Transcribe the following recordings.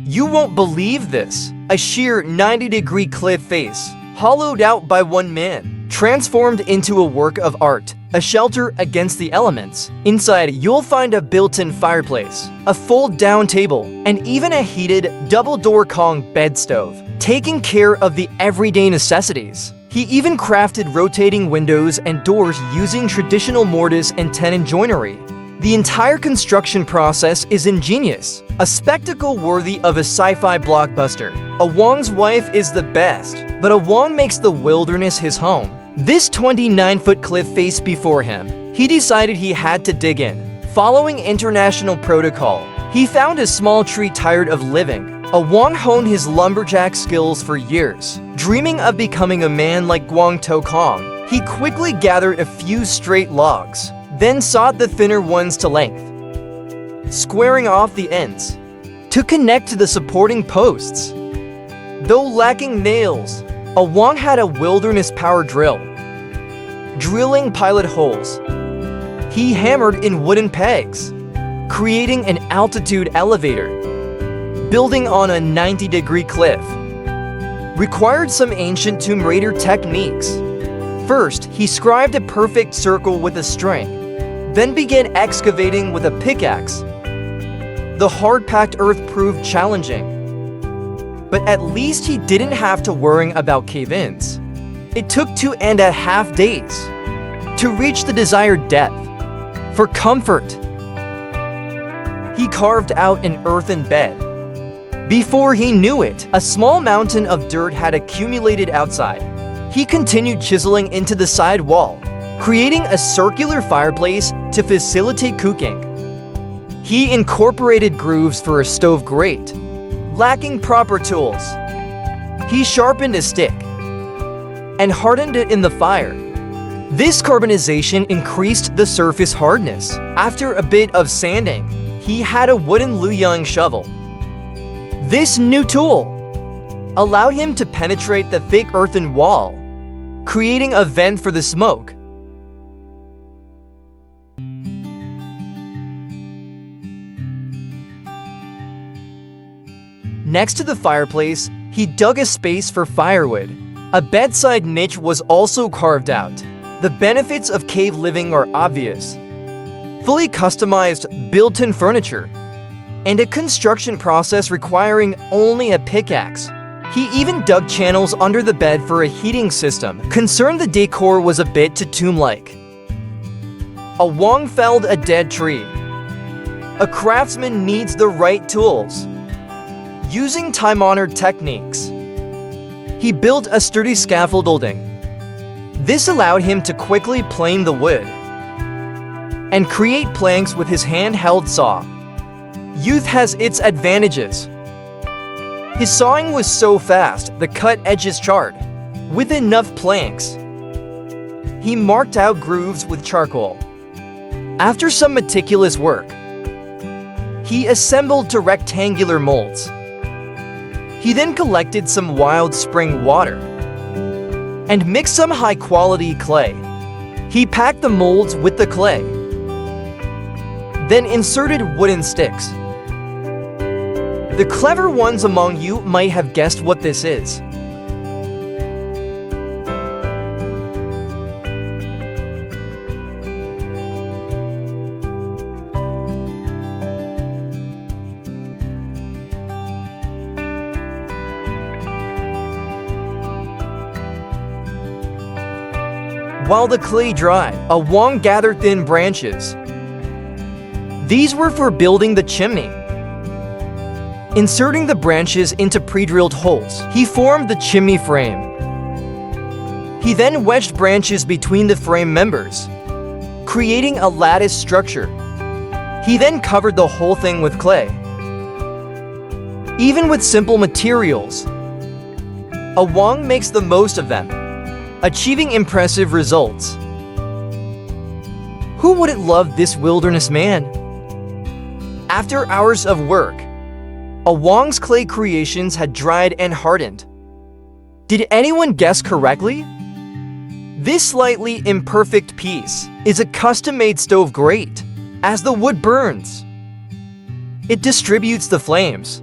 You won't believe this. A sheer 90-degree cliff face, hollowed out by one man, transformed into a work of art, a shelter against the elements. Inside, you'll find a built-in fireplace, a fold-down table, and even a heated, double-door Kong bed stove, taking care of the everyday necessities. He even crafted rotating windows and doors using traditional mortise and tenon joinery. The entire construction process is ingenious, a spectacle worthy of a sci-fi blockbuster. A Wong's wife is the best, but a Wong makes the wilderness his home. This 29-foot cliff face before him, he decided he had to dig in. Following international protocol, he found a small tree tired of living. A Wong honed his lumberjack skills for years, dreaming of becoming a man like Guang To Kong. He quickly gathered a few straight logs, then sawed the thinner ones to length, squaring off the ends to connect to the supporting posts. Though lacking nails, a Wong had a wilderness power drill, drilling pilot holes. He hammered in wooden pegs, creating an altitude elevator. Building on a 90-degree cliff required some ancient Tomb Raider techniques. First, he scribed a perfect circle with a string, then began excavating with a pickaxe. The hard-packed earth proved challenging, but at least he didn't have to worry about cave-ins. It took 2.5 days to reach the desired depth. For comfort, he carved out an earthen bed. Before he knew it, a small mountain of dirt had accumulated outside. He continued chiseling into the side wall, creating a circular fireplace to facilitate cooking. He incorporated grooves for a stove grate. Lacking proper tools, he sharpened a stick and hardened it in the fire. This carbonization increased the surface hardness. After a bit of sanding, he had a wooden Luyang shovel. This new tool allowed him to penetrate the thick earthen wall, creating a vent for the smoke. Next to the fireplace, he dug a space for firewood. A bedside niche was also carved out. The benefits of cave living are obvious. Fully customized built-in furniture, and a construction process requiring only a pickaxe. He even dug channels under the bed for a heating system. Concerned the decor was a bit too tomb-like. A Wong felled a dead tree. A craftsman needs the right tools. Using time-honored techniques, he built a sturdy scaffolding. This allowed him to quickly plane the wood and create planks with his handheld saw. Youth has its advantages. His sawing was so fast, the cut edges charred. With enough planks, he marked out grooves with charcoal. After some meticulous work, he assembled to rectangular molds. He then collected some wild spring water and mixed some high-quality clay. He packed the molds with the clay, then inserted wooden sticks. The clever ones among you might have guessed what this is. While the clay dried, a Wong gathered thin branches. These were for building the chimney. Inserting the branches into pre-drilled holes, he formed the chimney frame. He then wedged branches between the frame members, creating a lattice structure. He then covered the whole thing with clay. Even with simple materials, a Wong makes the most of them, achieving impressive results. Who wouldn't love this wilderness man? After hours of work, a Wong's clay creations had dried and hardened. Did anyone guess correctly? This slightly imperfect piece is a custom-made stove grate. As the wood burns, it distributes the flames.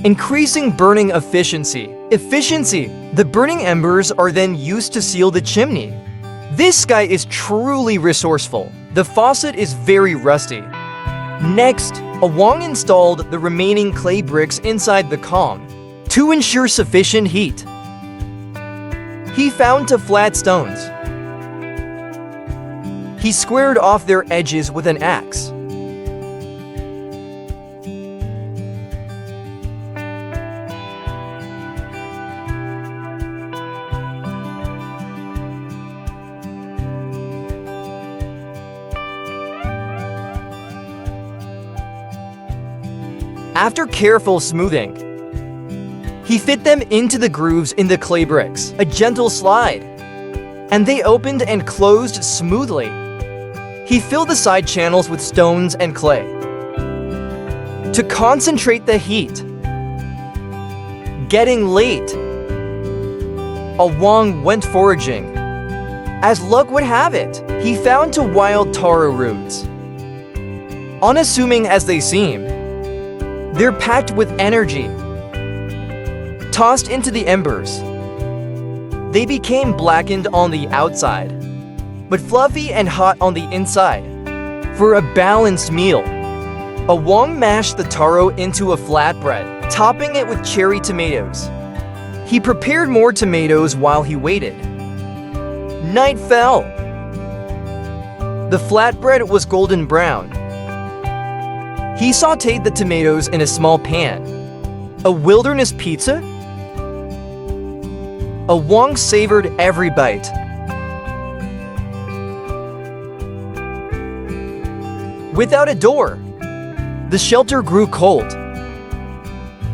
increasing burning efficiency. The burning embers are then used to seal the chimney. This guy is truly resourceful. The faucet is very rusty. Next, Awang installed the remaining clay bricks inside the calm to ensure sufficient heat. He found two flat stones. He squared off their edges with an axe. After careful smoothing, he fit them into the grooves in the clay bricks, a gentle slide, and they opened and closed smoothly. He filled the side channels with stones and clay to concentrate the heat. Getting late, Awang went foraging. As luck would have it, he found two wild taro roots. Unassuming as they seem, they're packed with energy. Tossed into the embers, they became blackened on the outside, but fluffy and hot on the inside. For a balanced meal, Awang mashed the taro into a flatbread, topping it with cherry tomatoes. He prepared more tomatoes while he waited. Night fell. The flatbread was golden brown. He sautéed the tomatoes in a small pan. A wilderness pizza? Awang savored every bite. Without a door, the shelter grew cold.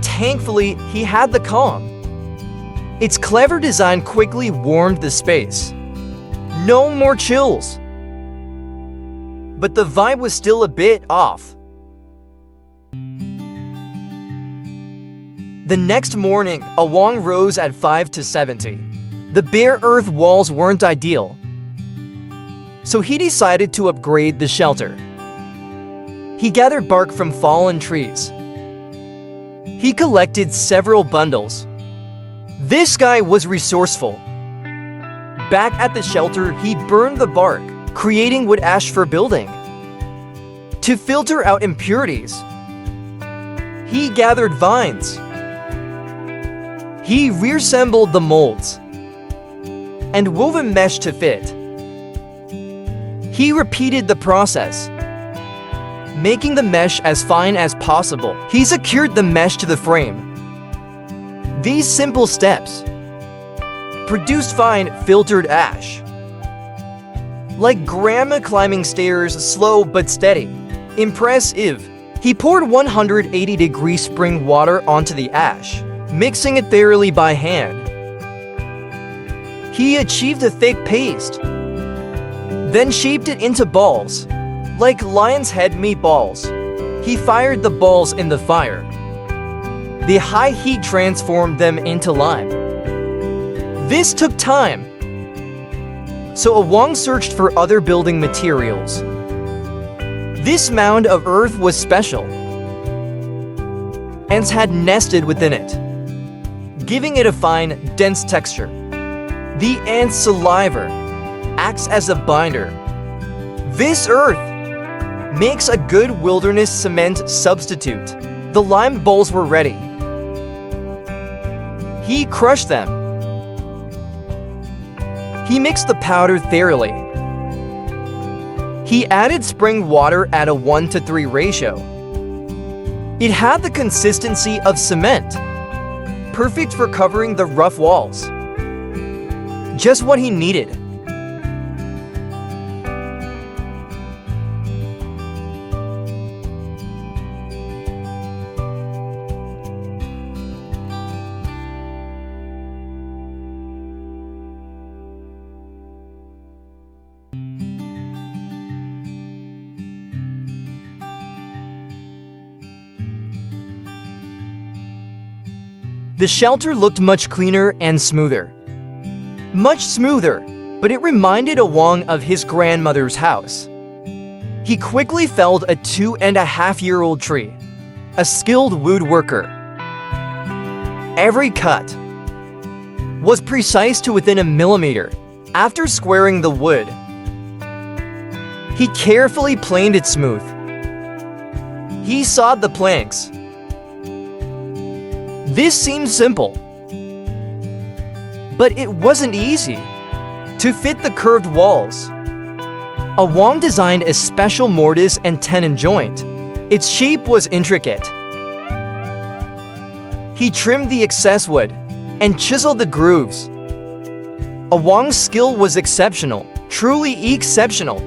Thankfully, he had the calm. Its clever design quickly warmed the space. No more chills. But the vibe was still a bit off. The next morning, Awang rose at 5 to 70. The bare earth walls weren't ideal, so he decided to upgrade the shelter. He gathered bark from fallen trees. He collected several bundles. This guy was resourceful. Back at the shelter, he burned the bark, creating wood ash for building. To filter out impurities, he gathered vines. He reassembled the molds and wove a mesh to fit. He repeated the process, making the mesh as fine as possible. He secured the mesh to the frame. These simple steps produced fine filtered ash. Like grandma climbing stairs, slow but steady. Impressive. He poured 180-degree spring water onto the ash, mixing it thoroughly by hand. He achieved a thick paste, then shaped it into balls, like lion's head meatballs. He fired the balls in the fire. The high heat transformed them into lime. This took time, so Awang searched for other building materials. This mound of earth was special. Ants had nested within it, giving it a fine, dense texture. The ant's saliva acts as a binder. This earth makes a good wilderness cement substitute. The lime balls were ready. He crushed them. He mixed the powder thoroughly. He added spring water at a 1:3 ratio. It had the consistency of cement, perfect for covering the rough walls. Just what he needed. The shelter looked much cleaner and smoother. Much smoother, but it reminded Awang of his grandmother's house. He quickly felled a 2.5-year-old tree, a skilled woodworker. Every cut was precise to within a millimeter. After squaring the wood, he carefully planed it smooth. He sawed the planks. This seems simple, but it wasn't easy. To fit the curved walls, Awang designed a special mortise and tenon joint. Its shape was intricate. He trimmed the excess wood and chiseled the grooves. Awang's skill was exceptional, truly exceptional.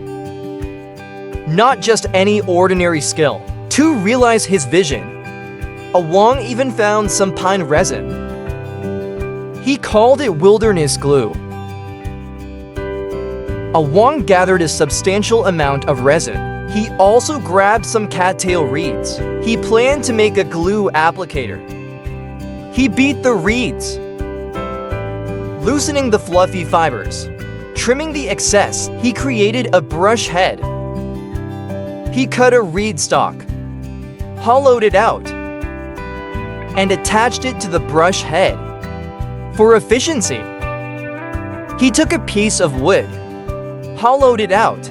Not just any ordinary skill. To realize his vision, Awang even found some pine resin. He called it wilderness glue. Awang gathered a substantial amount of resin. He also grabbed some cattail reeds. He planned to make a glue applicator. He beat the reeds, loosening the fluffy fibers. Trimming the excess, he created a brush head. He cut a reed stalk, hollowed it out, and attached it to the brush head. For efficiency, he took a piece of wood, hollowed it out,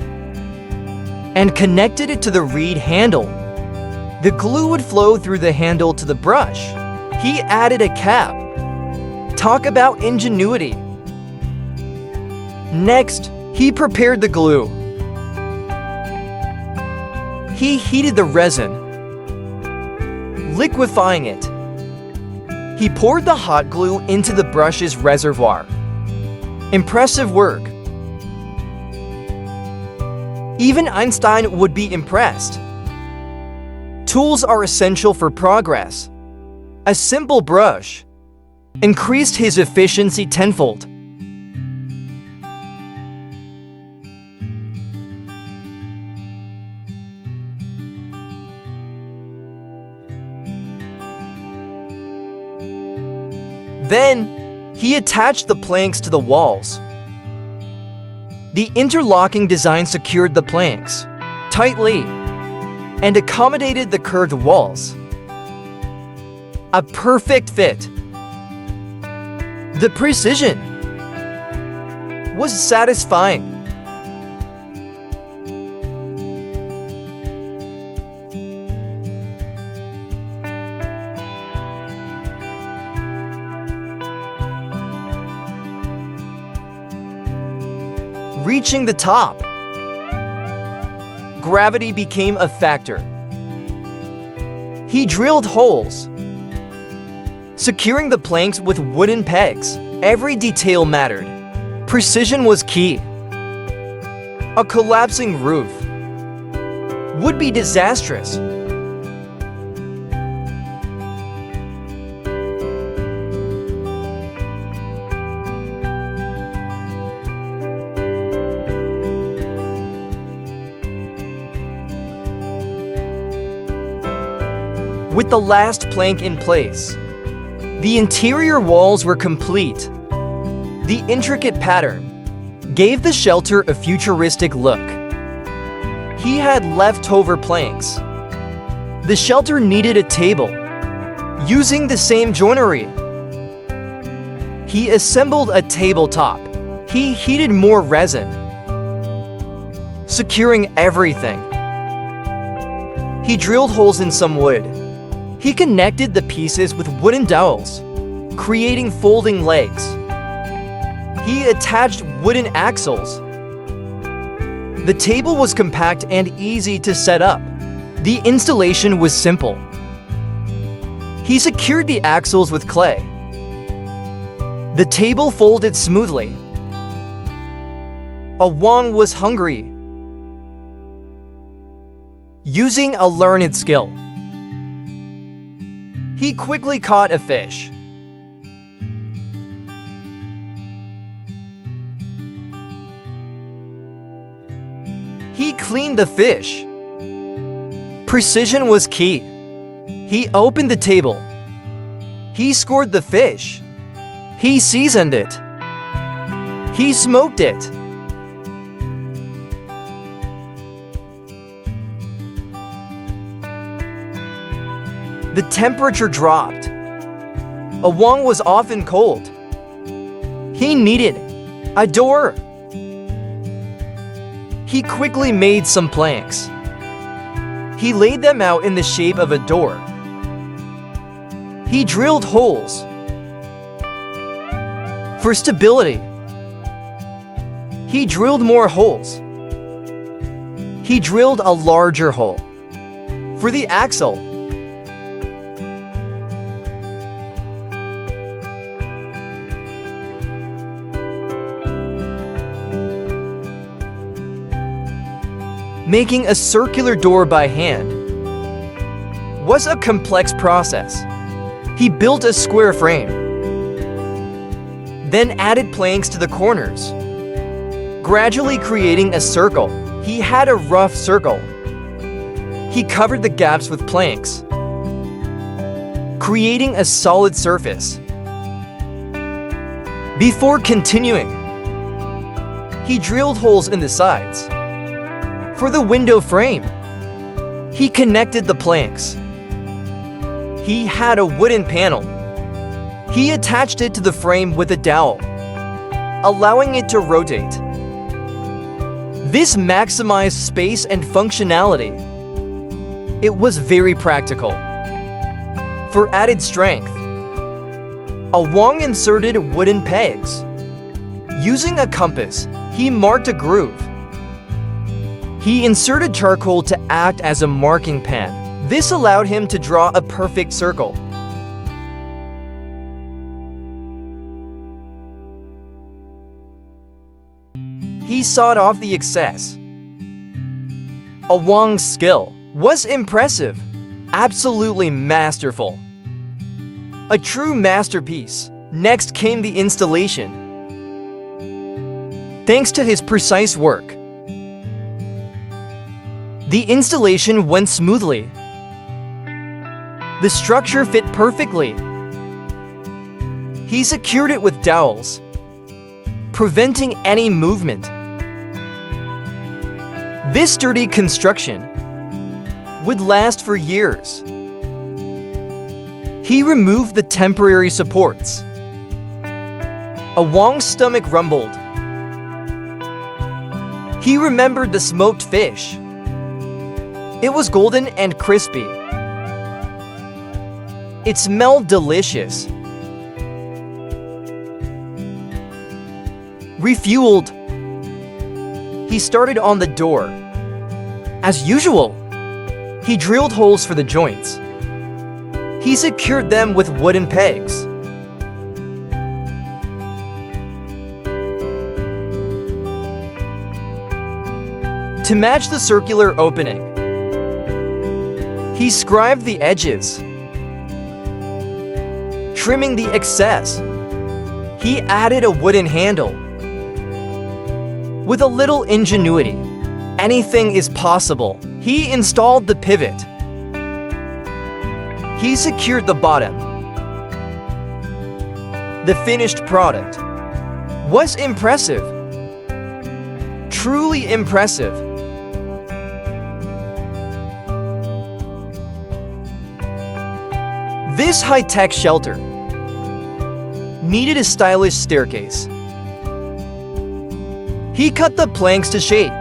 and connected it to the reed handle. The glue would flow through the handle to the brush. He added a cap. Talk about ingenuity. Next, he prepared the glue. He heated the resin, liquefying it. He poured the hot glue into the brush's reservoir. Impressive work. Even Einstein would be impressed. Tools are essential for progress. A simple brush increased his efficiency tenfold. Then, he attached the planks to the walls. The interlocking design secured the planks tightly and accommodated the curved walls. A perfect fit. The precision was satisfying. Reaching the top, gravity became a factor. He drilled holes, securing the planks with wooden pegs. Every detail mattered. Precision was key. A collapsing roof would be disastrous. With the last plank in place, the interior walls were complete. The intricate pattern gave the shelter a futuristic look. He had leftover planks. The shelter needed a table, using the same joinery. He assembled a tabletop. He heated more resin, securing everything. He drilled holes in some wood. He connected the pieces with wooden dowels, creating folding legs. He attached wooden axles. The table was compact and easy to set up. The installation was simple. He secured the axles with clay. The table folded smoothly. Awang was hungry. Using a learned skill, he quickly caught a fish. He cleaned the fish. Precision was key. He opened the table. He scored the fish. He seasoned it. He smoked it. The temperature dropped. Wang was often cold. He needed a door. He quickly made some planks. He laid them out in the shape of a door. He drilled holes for stability. He drilled more holes. He drilled a larger hole for the axle. Making a circular door by hand was a complex process. He built a square frame, then added planks to the corners, gradually creating a circle. He had a rough circle. He covered the gaps with planks, creating a solid surface. Before continuing, he drilled holes in the sides. For the window frame, he connected the planks. He had a wooden panel. He attached it to the frame with a dowel, allowing it to rotate. This maximized space and functionality. It was very practical. For added strength, Wang inserted wooden pegs. Using a compass, he marked a groove. He inserted charcoal to act as a marking pen. This allowed him to draw a perfect circle. He sawed off the excess. Wang's skill was impressive, absolutely masterful. A true masterpiece. Next came the installation. Thanks to his precise work, the installation went smoothly. The structure fit perfectly. He secured it with dowels, preventing any movement. This sturdy construction would last for years. He removed the temporary supports. Wang's stomach rumbled. He remembered the smoked fish. It was golden and crispy. It smelled delicious. Refueled, he started on the door. As usual, he drilled holes for the joints. He secured them with wooden pegs. To match the circular opening, he scribed the edges, trimming the excess. He added a wooden handle. With a little ingenuity, anything is possible. He installed the pivot. He secured the bottom. The finished product was impressive. Truly impressive. This high-tech shelter needed a stylish staircase. He cut the planks to shape.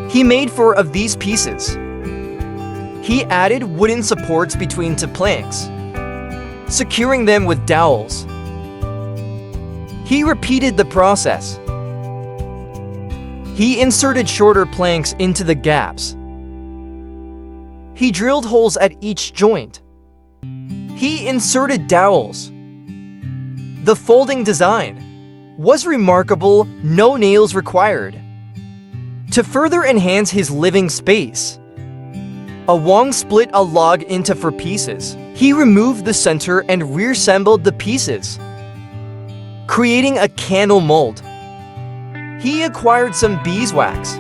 He made 4 of these pieces. He added wooden supports between 2 planks, securing them with dowels. He repeated the process. He inserted shorter planks into the gaps. He drilled holes at each joint. He inserted dowels. The folding design was remarkable, no nails required. To further enhance his living space, Wang split a log into 4 pieces. He removed the center and reassembled the pieces, creating a candle mold. He acquired some beeswax.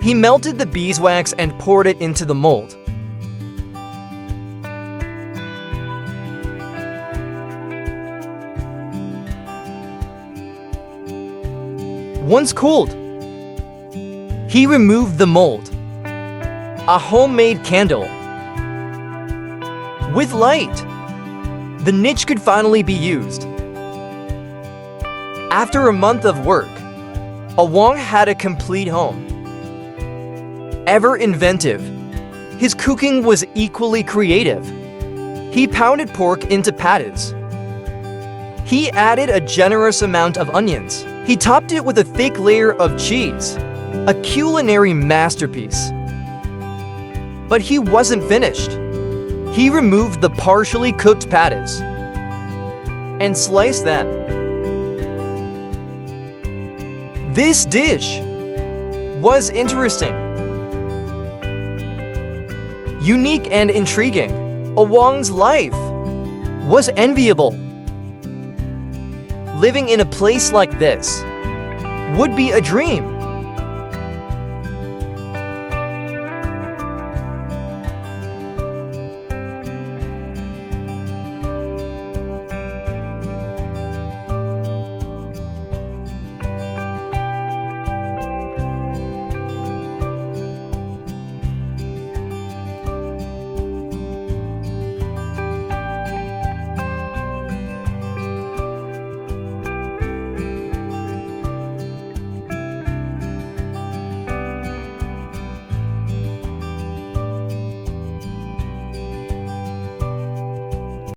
He melted the beeswax and poured it into the mold. Once cooled, he removed the mold. A homemade candle With light, the niche could finally be used. After a month of work, Awang had a complete home. Ever inventive, his cooking was equally creative. He pounded pork into patties. He added a generous amount of onions. He topped it with a thick layer of cheese, a culinary masterpiece. But he wasn't finished. He removed the partially cooked patties and sliced them. This dish was interesting, unique and intriguing. Awang's life was enviable. Living in a place like this would be a dream.